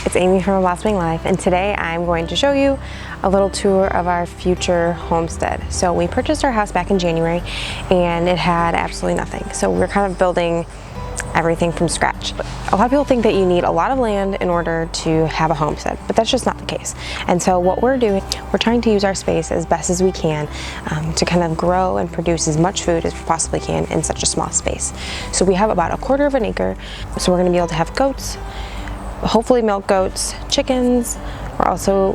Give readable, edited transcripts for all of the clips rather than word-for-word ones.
it's Amy from A Blossoming Life, and today I'm going to show you a little tour of our future homestead. So we purchased our house back in January and it had absolutely nothing. So we're kind of building everything from scratch. A lot of people think that you need a lot of land in order to have a homestead, but that's just not the case. And so what we're doing, we're trying to use our space as best as we can to kind of grow and produce as much food as we possibly can in such a small space. So we have about 1/4 of an acre, so we're going to be able to have goats, hopefully milk goats, chickens.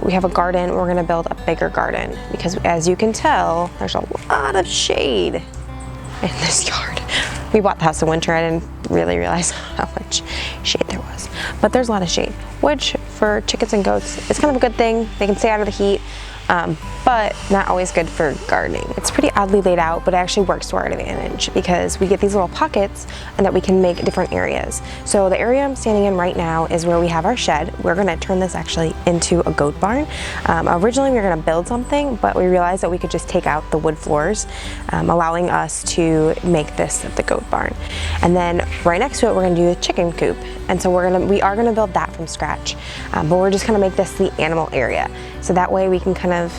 We have a garden. We're going to build a bigger garden because, as you can tell, there's a lot of shade in this yard. We bought the house in winter. I didn't really realize how much shade there was, but there's a lot of shade, which for chickens and goats is kind of a good thing. They can stay out of the heat, but not always good for gardening. It's pretty oddly laid out, but it actually works to our advantage because we get these little pockets and that we can make different areas. So the area I'm standing in right now is where we have our shed. We're going to turn this actually into a goat barn. Originally we were going to build something, but we realized that we could just take out the wood floors, allowing us to make this the goat barn. And then right next to it, we're going to do a chicken coop. And so we are going to build that from scratch, but we're just going to make this the animal area. So that way we can kind of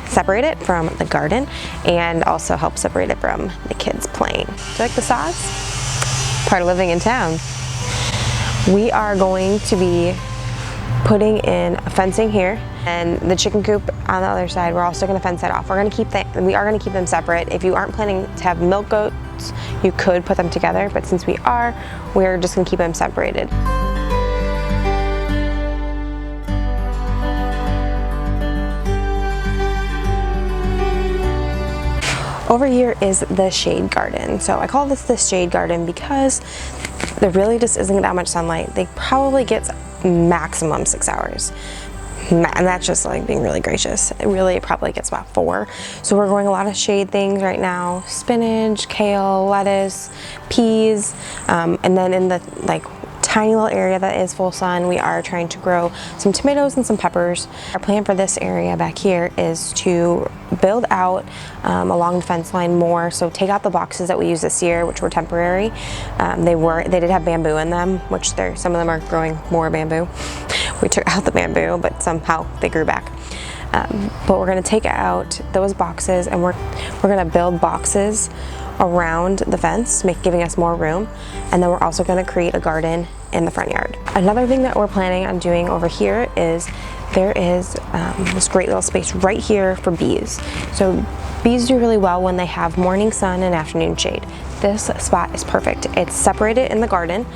separate it from the garden and also help separate it from the kids playing. Do you like the sauce? Part of living in town. We are going to be putting in a fencing here and the chicken coop on the other side. We're also going to fence that off. We are going to keep them separate. If you aren't planning to have milk goats, you could put them together, but since we're just going to keep them separated. Over here is the shade garden. So I call this the shade garden because there really just isn't that much sunlight. They probably get maximum 6 hours. And that's just like being really gracious. It probably gets about 4. So we're growing a lot of shade things right now. Spinach, kale, lettuce, peas, and then in the tiny little area that is full sun, we are trying to grow some tomatoes and some peppers. Our plan for this area back here is to build out along the fence line more. So take out the boxes that we used this year, which were temporary. They did have bamboo in them, which some of them are growing more bamboo. We took out the bamboo, but somehow they grew back. But we're going to take out those boxes and we're going to build boxes around the fence, giving us more room. And then we're also going to create a garden in the front yard. Another thing that we're planning on doing over here is there is this great little space right here for bees. So bees do really well when they have morning sun and afternoon shade. This spot is perfect. It's separated in the garden,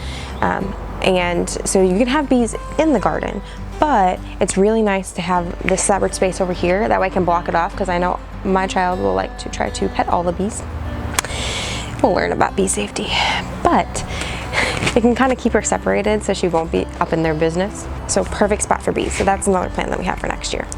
and so you can have bees in the garden, but it's really nice to have this separate space over here. That way I can block it off because I know my child will like to try to pet all the bees. We'll learn about bee safety, but it can kind of keep her separated so she won't be up in their business. So perfect spot for bees. So that's another plan that we have for next year.